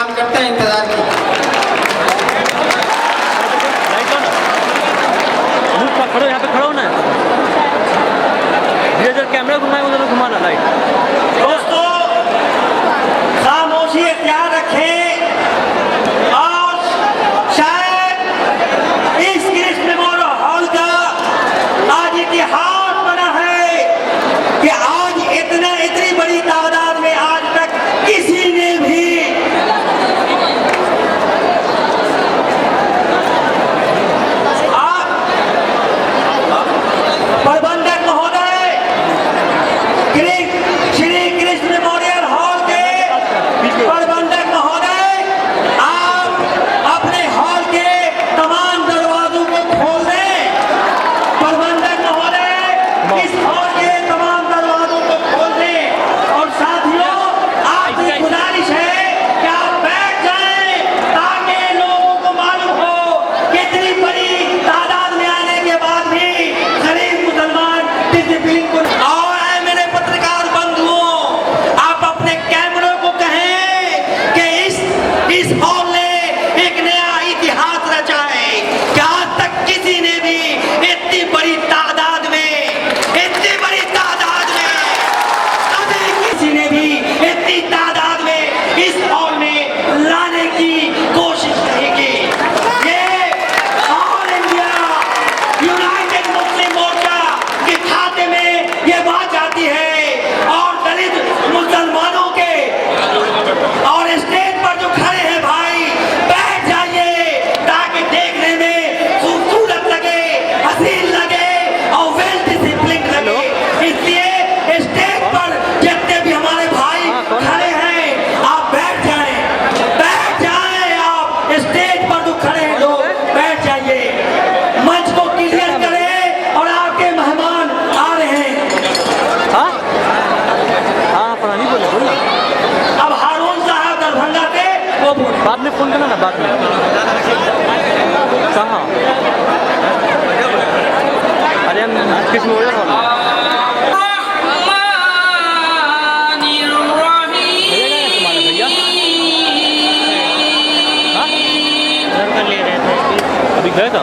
सलाम करते हैं, इंतजार की। खड़ो, यहाँ पे खड़ो ना, धीरे कैमरा घुमाए, उधर घुमाना लाइट। दोस्तों खामोशी इख्तियार रखें और शायद इस कृष्ण मेमोरियल हॉल का आज इतिहास बना है कि आज इतनी बड़ी तादाद में आज तक किसी ने भी प्रबंधक महोदय श्री कृष्ण मेमोरियल हॉल के प्रबंधक महोदय, आप अपने हॉल के तमाम दरवाजों को खोल दें। प्रबंधक महोदय इस हॉल के तमाम दरवाजों को खोल दें और साथियों आपसे गुजारिश है कि आप बैठ जाएं ताकि लोगों को मालूम हो कि इतनी बड़ी तादाद में आने के बाद भी गरीब मुसलमान डिसिप्लिन को। और मेरे पत्रकार बंधुओं, आप अपने कैमरों को कहें कि इस हॉल ने एक नया इतिहास रचा है कि आज तक किसी ने भी इतनी बड़ी तादाद में कभी किसी ने भी इतनी तादाद में इस हॉल में लाने की कोशिश नहीं की। ये ऑल इंडिया यूनाइटेड मुस्लिम मोर्चा के खाते में ये बात जाती है और दलित मुसलमानों के और स्टेज पर जो खड़े हैं भाई बैठ जाइए ताकि देखने में खूबसूरत लगे, हसीन लगे और वेल डिसिप्लिन लगे। इसलिए स्टेज पर जितने भी हमारे भाई खड़े हैं आप बैठ जाएं आप स्टेज पर जो खड़े हैं लोग बैठ जाइए, मंच को क्लियर करें और आपके मेहमान आ रहे हैं। हाँ पुरानी बोला। अब हारून साहब दरभंगा से वो बाद में फोन करना ना, बाद में कहाँ? अरे हम किस में हो रहा था? अभी गए था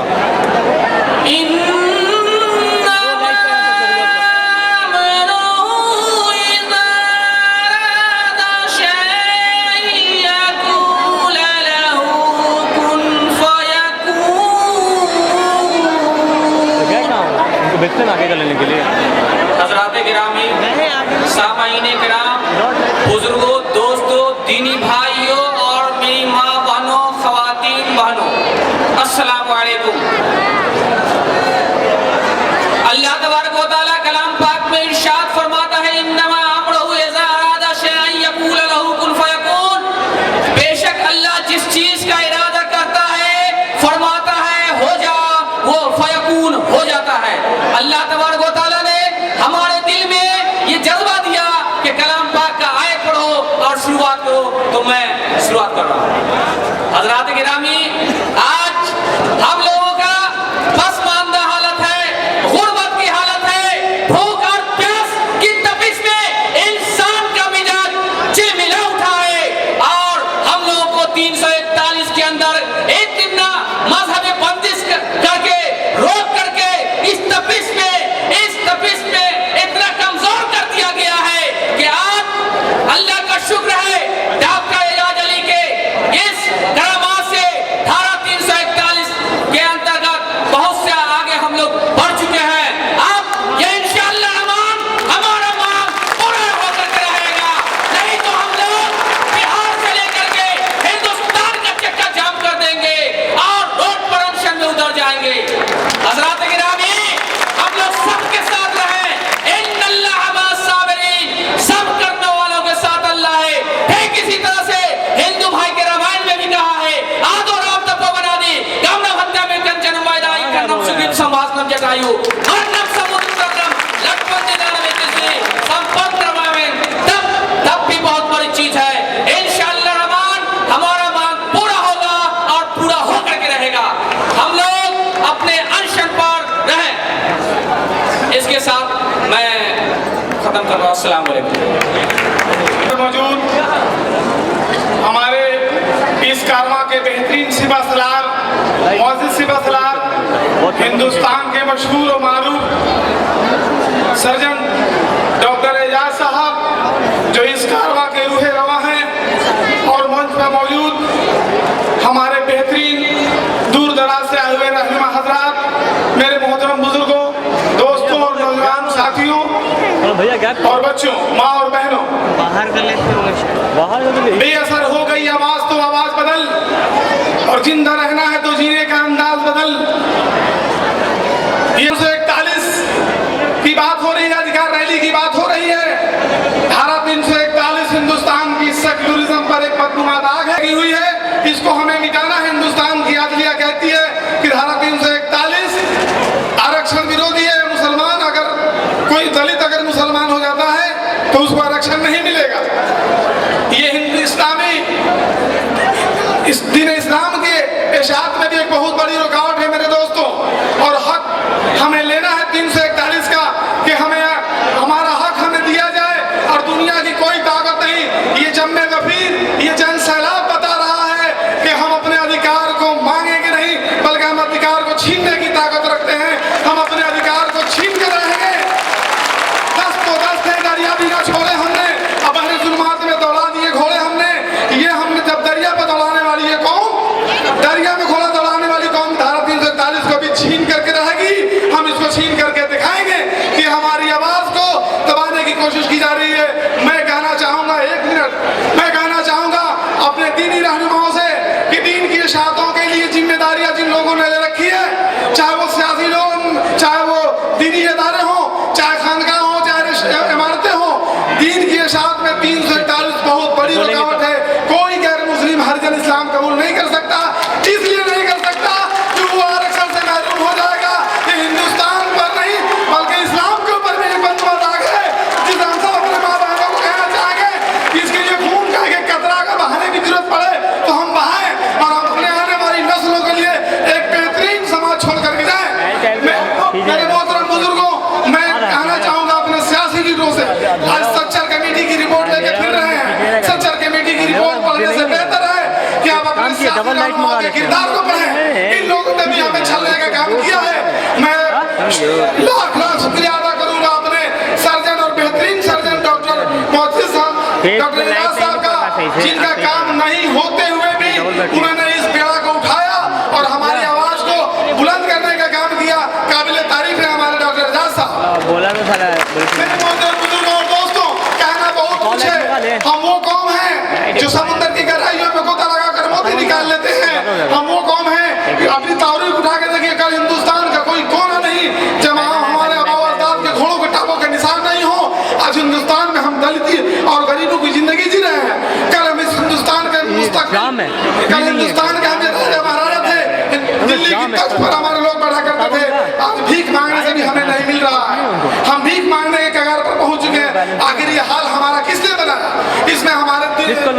बेचते आगे चलने के लिए। हज़रात गिरामी, सामाईने किराम, बुजुर्गों, दोस्तों, दीनी भाइयों और मेरी माँ बहनों, ख़वातीन बहनों, अस्सलामु अलैकुम। अल्लाह तबारक व तआला कलाम पाक में इरशाद फरमाता है, इन्नमा अमरुहु इज़ा अरादा शयअन यक़ूल लहू कुन फयकून। बेशक अल्लाह जिस चीज का इरादा करता है फरमाता है हो जा, वो फयकून हो जाता है। अल्लाह तबारक व तआला ने हमारे दिल में ये जज्बा दिया कि कलाम पाक का आयत पढ़ो और शुरुआत करो, तो मैं शुरुआत कर रहा हूँ। हज़रात गिरामी, आज हम लोगों का पसमानदा हालत है, गुर्बत की हालत है, भूख और प्यास की तपिश में इंसान का मिजाज चिलमिला उठा है और हम लोगों को 341 के अंदर इतना मजहब बंदिश करके रोक करके इस तपिश में इतना कमजोर कर दिया गया है कि आज अल्लाह का शुक्र है डाक्टर इलाज अली के इस करामात से धारा 341 के अंतर्गत बहुत से आगे हम लोग बढ़ चुके हैं। अब ये इंशाअल्लाह रहमान हमारा मांग पूरा होकर के रहेगा, नहीं तो हम लोग बिहार से लेकर के हिंदुस्तान का चक्कर जाम कर देंगे और रोड पर अनशन में उतर जाएंगे। हज़रात गिरामी, हम लोग सबके साथ रहें, इन्नल्लाह मअस-साबिरीन, सब करने वालों के साथ अल्लाह है। ठीक इसी तरह से हिंदू भाई के रामायण में भी कहा है, आदो राम तपो बना दी गामना हत्या में कंचन वायदाई करनम सुगीत संभाषणम जटायु हरनम समुद्र संगम लक्ष्मण देना में किसी संपन्न रामायण तब भी बहुत बड़ी चीज है। इंशाअल्लाह रहमान हमारा मांग पूरा होगा और पूरा होकर के रहेगा। हम लोग अपने अनशन पर रहें। इसके साथ मैं खत्म कर रहा हूँ। अस्सलाम वालेकुम। मौजूद हमारे हमारे बेहतरीन सिपा सलार मौजूद सिपा सलार हिंदुस्तान के मशहूर और मारूफ सर्जन डॉक्टर एजाज साहब जो इस कारवा के रूहे रवा हैं, और मंच पर मौजूद हमारे बेहतरीन दूर दराज से आए हुए रहनुमा हजरात, मेरे मोहतरम बुजुर्गों, दोस्तों और नौजवान साथियों भैया गैप और बच्चों, माँ और बहनों, बाहर कर ले बेअसर हो गई आवाज तो आवाज बदल, और जिंदा रहना है तो जीने का अंदाज बदल। ये 341 की बात हो रही है, अधिकार रैली की बात हो रही है। धारा 341 हिंदुस्तान की सेक्युलरिज्म पर एक बदनुमा दाग लगी हुई है, इसको हमें मिटाना है। हिंदुस्तान की अदलिया कहती है कि धारा 341 आरक्षण विरोधी है। मुसलमान अगर कोई दलित अगर मुसलमान हो जाता है तो उसको आरक्षण नहीं मिलेगा। ये हिंदू इस्लामी इस दिन इस्लाम के इशाअत में भी एक बहुत बड़ी रुकावट है मेरे दोस्तों, और हक हमें लेना है 341 का कि हमें हमारा हक हमें दिया जाए, और दुनिया की कोई ताकत नहीं। ये जम्मे गफीर, ये जन सैलाब बता रहा है कि हम अपने अधिकार को मांगेंगे नहीं, बल्कि हम अधिकार को छीनने की ताकत रखते हैं। हम अपने अधिकार को छीन कर रहेंगे। 10 तो 10 थे, दरिया भी ना छोड़े हमने, अब अहले जुल्मात में दौड़ा दिए घोड़े हमने। ये हमने जब दरिया पर दौड़ाने वाली है कौन, दरिया में घोड़ा दौड़ाने वाली कौन धारा 341 को भी छीन करके रहेगी। हम इसको छीन करके दिखाएंगे कि हमारी आवाज को दबाने की कोशिश की जा रही है। मैं कहना चाहूंगा, 1 मिनट मैं कहना चाहूंगा अपने दीनी रहनुमाओं से कि दीन की इशाअतों के लिए जिम्मेदारियां जिन लोगों ने ले रखी है, चाहे वो सियासी लोग, चाहे वो दीनी इदारे हों, चाहे खानका हो, चाहे इमारतें हों, दीन की इशाअत में 341 बहुत बड़ी रुकावट है। कोई गैर मुस्लिम हरिजन इस्लाम कबूल नहीं कर सकता, इसलिए नहीं कर सकता कि वो आरक्षण से महरूम हो जाएगा। ये हिंदुस्तान पर नहीं बल्कि इस्लाम के ऊपर भी एक बदनुमा दाग है, जिसे हम सब अपने माँ बहनों को कहना चाहेंगे कि इसके लिए खून का एक कतरा का बहाने की जरूरत पड़े तो हम बहाएं, और हम अपने आने वाली नस्लों के लिए एक बेहतरीन समाज छोड़ करके जाए। मेरे मोहतरम बुजुर्गों, मैं कहना चाहूंगा अपने सियासी लीडरों से, आज सच्चर कमेटी की रिपोर्ट लेके फिर रहे हैं। सच्चर कमेटी की रिपोर्ट पढ़ने से बेहतर है कि आप अपने सियासी रहनुमाओं के किरदार को पढ़ें। इन लोगों ने भी हमें छलने का काम किया है। मैं लाख लाख शुक्रिया अदा करूंगा अपने सर्जन और बेहतरीन सर्जन डॉक्टर मोहसिन साहब, डॉक्टर इलियास साहब का, जिनका काम नहीं होते हुए भी उन्होंने इस बेड़ा को उठाया और हमारी आवाज को बुलंद करने का काम किया। काबिल तारीफ है हमारे डॉक्टर एजाज साहब। बोला तो साला मेरे मोहतरम बुजुर्गों और दोस्तों, कहना बहुत कुछ है। हम वो कौम है जो समुद्र की गहराइयों में गोता लगाकर मोती निकाल लेते हैं। हम वो कौम है कि अपनी तारीख उठा के देखिए, कल हिंदुस्तान का कोई कोना नहीं जब हमारे आबाओ अजदाद के घोड़ों के टापों के निशान नहीं हो। आज हिंदुस्तान में हम दलित और गरीबों की जिंदगी जी रहे हैं। कल हम इस हिंदुस्तान के मुस्तकबिल, कल हिंदुस्तान के हम राजा महाराजा थे, दिल्ली की तख्त पर हमारे लोग बैठा करते थे। आज भीख मांगने से भी हमें नहीं मिल रहा है। हम भीख मांगने के कगार पर पहुंच चुके हैं। आखिर ये हाल हमारा किसने बनाया? इसमें हमारे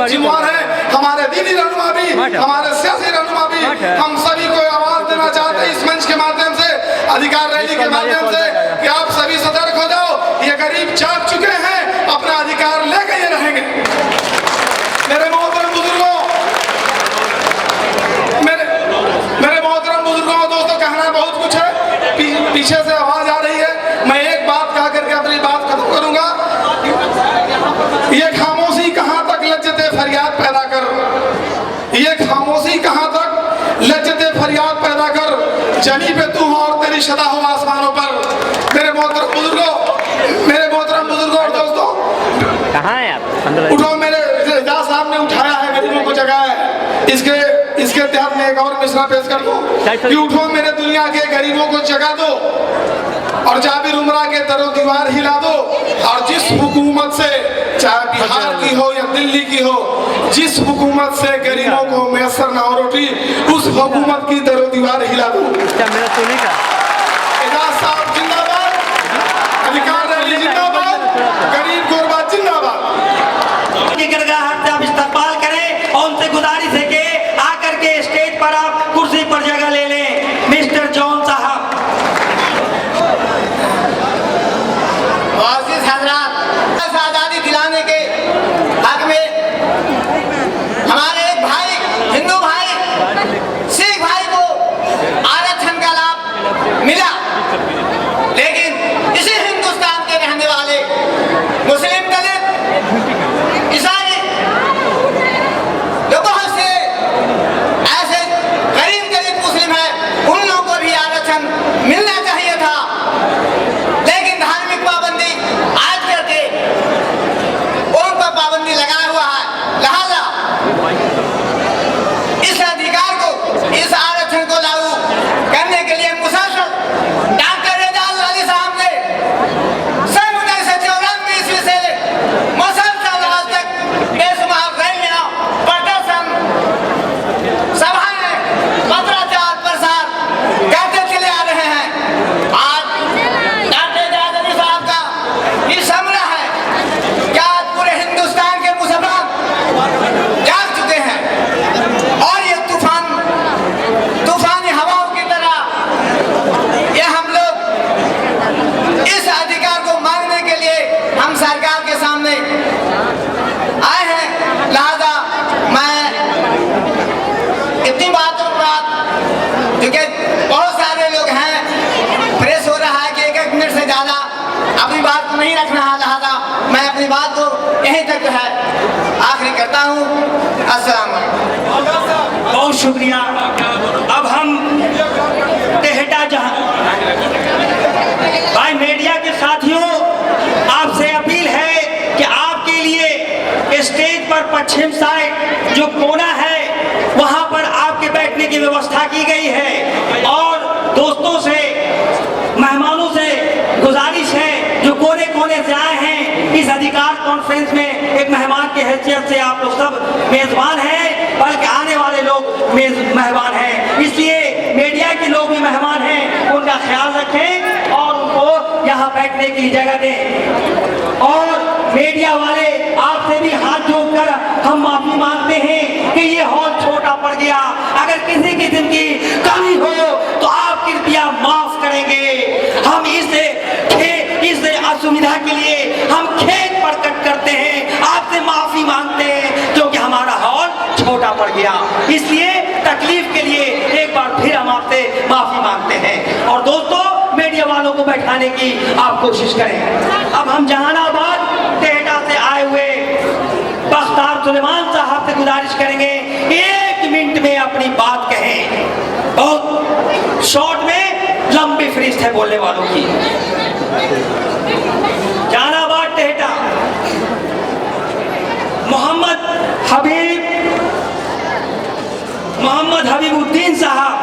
जिम्मेवार है, हमारे दीनी रहनुमा भी, हमारे सियासी रहनुमा भी। हम सभी को आवाज देना चाहते हैं इस मंच के माध्यम से, अधिकार रैली के माध्यम से, कि आप सभी सतर्क हो जाओ। ये गरीब जाग चुके हैं, अपना अधिकार लेके ये रहेंगे। मेरे मोहतरम बुजुर्गों, मेरे मोहतरम बुजुर्गों दोस्तों, कहना बहुत कुछ है, पीछे से आवाज आ रही है। मैं एक बात कह करके अपनी बात खत्म करूंगा। ये खामोशी कहां तक लज्जते फरियाद पैदा कर, ये खामोशी कहां तक लज्जते फरियाद पैदा कर, जमी पे तू हो और तेरी सदा हो आसमानों पर। मेरे मोहतरम बुजुर्गों और दोस्तों, कहाँ है आप? उठो, मेरे एजाज साहब ने उठाया है, गरीबों को जगाया है। इसके तहत मैं एक और मिसरा पेश कर दूं कि उठो मेरे दुनिया के गरीबों को जगा दो, और जाबिर उमरा के दरो दीवार हिला दो, और जिस हुकूमत से, चाहे बिहार की हो या दिल्ली की हो, जिस हुकूमत से गरीबों को मैसर ना हो रोटी, उस हुकूमत की दरो दीवार हिला दो। एजाज साहब जिंदाबाद, अधिकार रैली जिंदाबाद, गरीब गुरबा जिंदाबाद। गिड़गिड़ाहट से आप इस्तकबाल करें और उनसे गुजारिश है कि आकर के स्टेज पर आप कुर्सी पर जगह ले लें। मिस्टर जॉन साहब। आजादी दिलाने के हक में हमारे एक भाई, हिंदू भाई यहीं तक जो है आखिरी करता हूँ। अस्सलाम वालेकुम। बहुत शुक्रिया। अब हम टेहटा जहां भाई मीडिया के साथियों, आपसे अपील है कि आपके लिए स्टेज पर पश्चिम साइड जो कोना है वहां पर आपके बैठने की व्यवस्था की गई है। और दोस्तों से, मेहमानों से गुजारिश है जो कोने कोने से आए हैं इस अधिकार कॉन्फ्रेंस में, एक मेहमान की हैसियत से आप लोग सब मेजबान हैं, बल्कि आने वाले लोग मेहमान हैं, इसलिए मीडिया के लोग भी मेहमान हैं, उनका ख्याल रखें और उनको यहाँ बैठने के लिए जगह दें। और मीडिया वाले आपसे भी हाथ जोड़कर हम माफी मांगते हैं कि ये हॉल छोटा पड़ गया। अगर किसी किस्म की कमी हो तो आप कृपया माफ करेंगे। हम इस असुविधा के लिए हम खेद प्रकट करते हैं, आपसे माफी मांगते हैं क्योंकि हमारा हॉल छोटा पड़ गया। इसलिए तकलीफ के लिए एक बार फिर हम आपसे माफी मांगते हैं। और दोस्तों, मीडिया वालों को बैठाने की आप कोशिश करें। अब हम जहानाबाद टेहटा से आए हुए बख्तार सुलेमान साहब से गुजारिश करेंगे 1 मिनट में अपनी बात कहें। बहुत शॉर्ट में लंबी फरिश्त है बोलने वालों की। जहानाबाद टेहटा मोहम्मद हबीबुद्दीन साहब,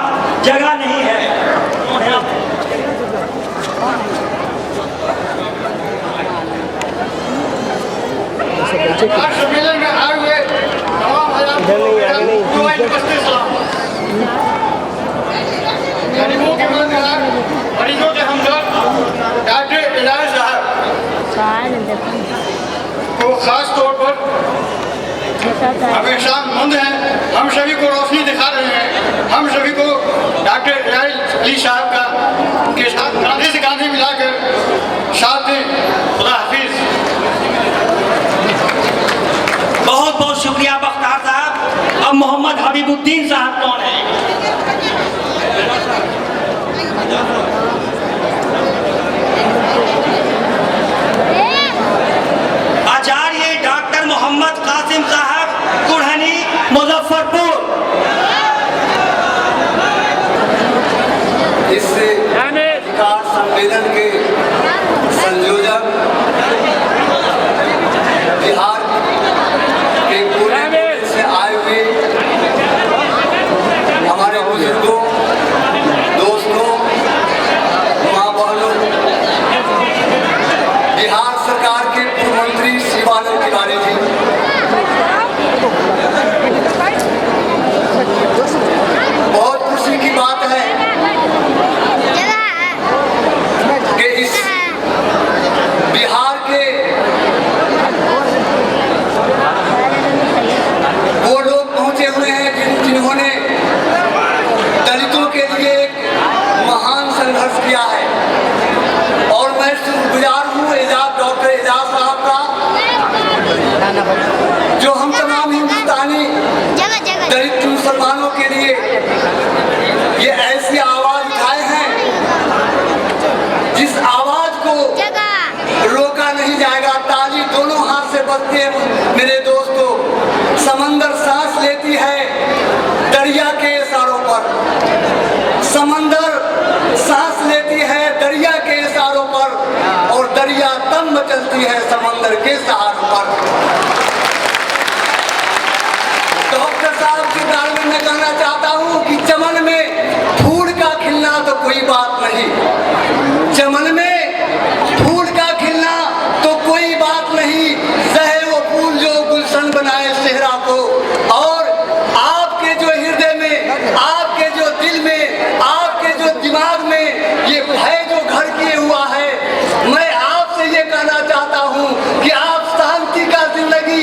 जगह नहीं है। सम्मेलन में आए हुए तमाम गरीबों के मददगार, मरीजों के हमदर्द डॉक्टर इलाज साहब को खास तौर पर हमेशा मंद हैं, हम सभी को रोशनी दिखा रहे हैं। हम सभी को डॉक्टर इलाज अली साहब का उनके साथ कांधे से कांधे मिलाकर साथ दें। खुदा हाफिज। बहुत बहुत शुक्रिया बख्तार साहब। अब मोहम्मद हबीबुद्दीन साहब कौन है? आचार्य डॉक्टर मोहम्मद कासिम साहब, कुढ़नी, मुजफ्फरपुर। इस अधिकार सम्मेलन के संयोजक बिहार के कोने से आए हुए हमारे बुजुर्गों, दोस्तों, माँ बहनों, बिहार सरकार के पूर्व मंत्री शिवानंद तिवारी जी, बहुत खुशी की बात है कि इस बिहार के वो लोग पहुंचे हुए हैं जिन्होंने दलितों के लिए एक महान संघर्ष किया है। और मैं शुक्रगुजार हूँ डॉक्टर एजाज साहब का, जो हम तमाम हिंदुस्तानी दलित मुसलमानों के लिए ये ऐसी आवाज उठाए हैं जिस आवाज को रोका नहीं जाएगा। ताली दोनों हाथ से बजती है मेरे दोस्तों। समंदर सांस लेती है दरिया के इशारों पर, समंदर सांस लेती है दरिया के इशारों पर, और दरिया तब मचलती है समंदर के सहारों पर। डॉक्टर साहब के बारे में मैं कहना चाहता हूँ कि चमन में फूल का खिलना तो कोई बात नहीं, चमन में फूल का खिलना तो कोई बात नहीं, सहे वो फूल जो गुलशन बनाए सेहरा को। और आपके जो हृदय में, आपके जो दिल में, आपके जो दिमाग में ये भय जो घर किए हुआ है, मैं आपसे ये कहना चाहता हूँ कि आप शांति का जिंदगी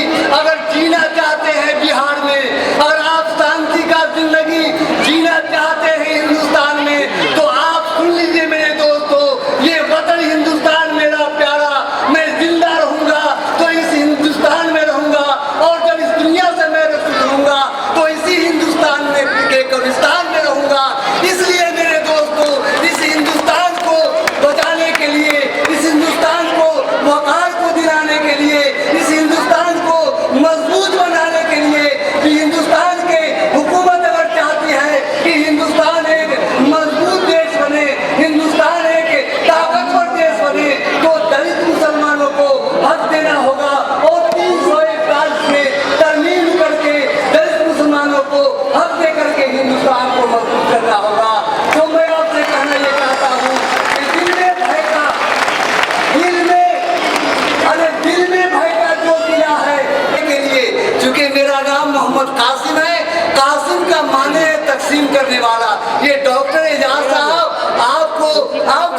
कासिम है, कासिम का माने तकसीम करने वाला। ये डॉक्टर एजाज साहब आपको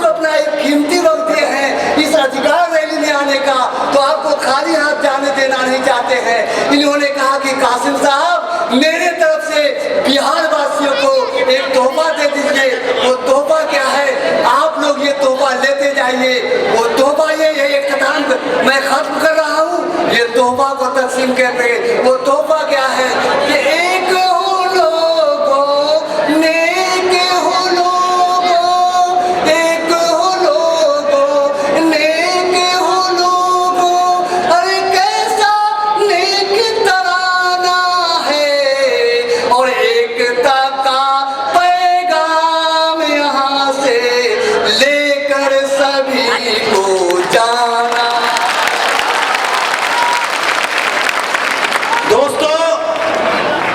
अपना एक कीमती वक्त दिए हैं इस अधिकार रैली में आने का, तो आपको खाली हाथ जाने देना नहीं चाहते हैं। इन्होंने कहा कि कासिम साहब मेरे तरफ से बिहार वासियों को एक तोहफा दे दीजिए। वो तोहफा क्या है, आप लोग ये तोहफा लेते जाइए। वो तोहफा ये एक कथान मैं खत्म कर रहा हूँ, ये तोहफा को तकसीम करते हैं। वो तोहफा क्या है कि एक हो लोगों, नेक हो लोगों, एक हो लोगों, नेक हो लोगों, अरे कैसा नेक तराना है, और एकता का पैगाम यहाँ से लेकर सभी को जाना। दोस्तों,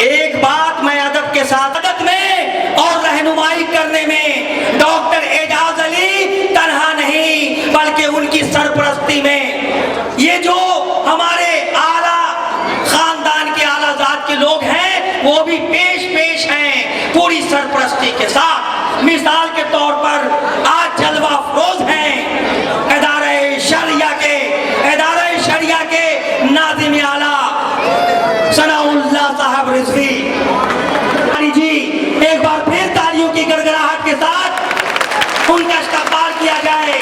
एक बात मैं अदब के साथ अदब में और रहनुमाई करने में डॉक्टर एजाज अली तन्हा नहीं, बल्कि उनकी सरपरस्ती में ये जो हमारे आला खानदान के आला जात के लोग हैं वो भी पेश हैं पूरी सरपरस्ती के साथ। मिसाल के तौर पर आज जलवा अफरोज हैं इदारे शरिया के नाज़िम आला सनाउल्लाह साहब रिजवी जी, एक बार फिर तालियों की गड़गड़ाहट के साथ उनका इस्तकबाल किया जाए,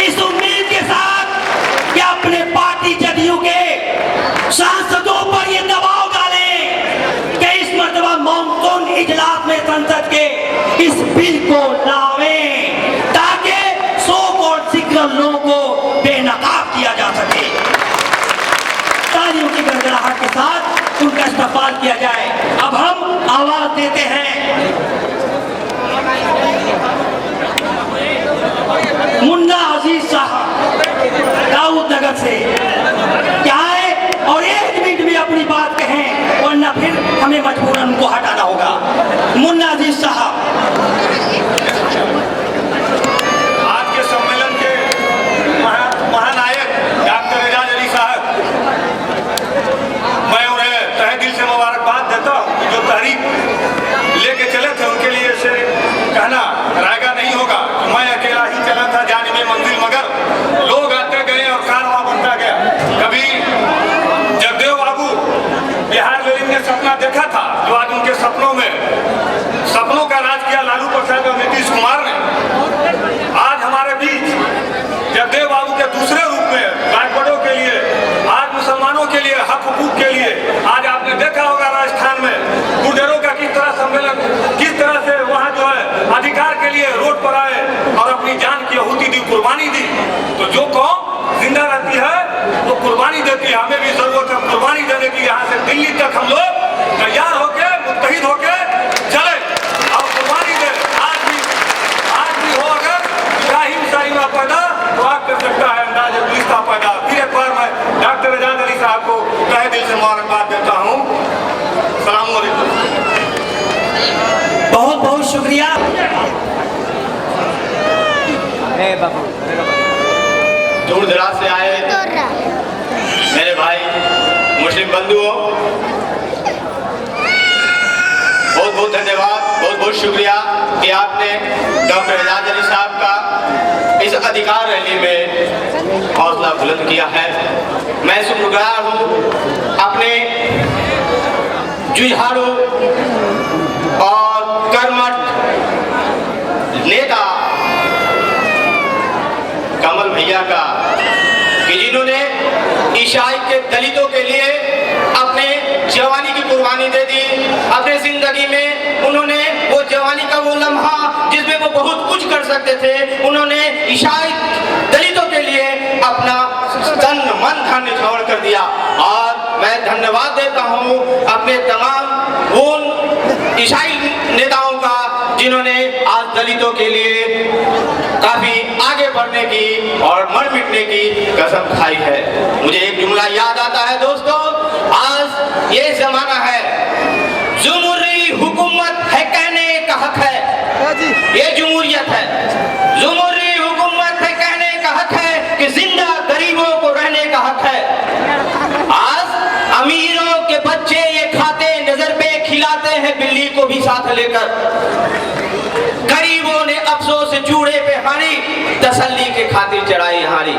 इस उम्मीद के साथ कि अपने पार्टी जदयू के सांसदों पर ये दबाव डालें कि इस मर्तबा मॉनसून इजलास में संसद के इस बिल को लावें ताकि 100 करोड़ सिग्नल लोगों को बेनकाब किया जा सके। तालियों की गड़गड़ाहट के साथ उनका इस्तकबाल किया जाए। अब हम आवाज देते हैं मुन्ना अजीज साहब दाऊद नगर से, क्या है और 1 मिनट में अपनी बात कहें, वरना फिर हमें मजबूरन उनको हटाना होगा। मुन्ना अजीज साहब। आज के सम्मेलन के महानायक डॉक्टर एजाज अली साहब, मैं उन्हें तहे दिल से मुबारकबाद देता हूँ कि जो तहरीक लेके चले थे उनके लिए से कहना रायगा नहीं होगा कि मैं अकेला ही चला था जानिबे मंजिल, मगर लोग आते गए और कारवां बनता गया। कभी जगदेव बाबू बिहार रैली ने सपना देखा था, जो आज उनके सपनों का राज किया लालू प्रसाद और नीतीश कुमार ने। आज हमारे बीच जगदेव बाबू के दूसरे रूप में बैकवर्डों के लिए, आज मुसलमानों के लिए, हक हुकूक के लिए, आज आपने देखा होगा राजस्थान में गुर्जरों का किस तरह सम्मेलन, किस तरह से वहाँ जो है अधिकार के लिए रोड पर आए और अपनी जान की आहुति दी, कुर्बानी दी। तो जो कौम जिंदा रहती है वो कुर्बानी देती है। हमें भी जरूरत है कुर्बानी देने की। यहाँ से दिल्ली तक हम लोग तैयार होके मुत्तहिद होके चले और कुर्बानी दे। आज भी हो अगर इब्राहिम साहिबा पैदा तो आप कर सकता है अंदाज गुलिस्ता पैदा। फिर एक बार मैं डॉक्टर एजाज अली साहब को तहे दिल से मुबारकबाद देता हूँ। सलाम अलैकुम। बहुत बहुत शुक्रिया। दूर दराज से आए मेरे भाई मुस्लिम बंधुओं, बहुत बहुत धन्यवाद, बहुत बहुत शुक्रिया कि आपने डॉक्टर एजाज अली साहब का इस अधिकार रैली में हौसला बुलंद किया है। मैं शुक्रगुजार हूँ अपने जुझारू और कर्मठ नेता कमल भैया का कि जिन्होंने ईसाई के दलितों के लिए अपने जवानी की कुर्बानी दे दी। अपने जिंदगी में उन्होंने वो जवानी का वो लम्हा जिसमें वो बहुत कुछ कर सकते थे, उन्होंने ईसाई दलितों के लिए अपना तन मन धन न्यौछावर कर दिया। और मैं धन्यवाद देता हूँ अपने तमाम उन ईसाई नेताओं का जिन्होंने आज दलितों के लिए काफी आगे बढ़ने की और मर मिटने की कसम खाई है। मुझे एक जुमला याद आता है दोस्तों, आज ये जमाना है जुमूरी हुकूमत है कहने का हक है, ये जमहूरियत है। जुमूरी हुकूमत है कहने का हक है कि जिंदा गरीबों को रहने का हक है। आज अमीरों के बच्चे ये खाते साथ लेकर गरीबों ने अफसोस चूड़े पे हारी, तसल्ली के खातिर चढ़ाई हारी।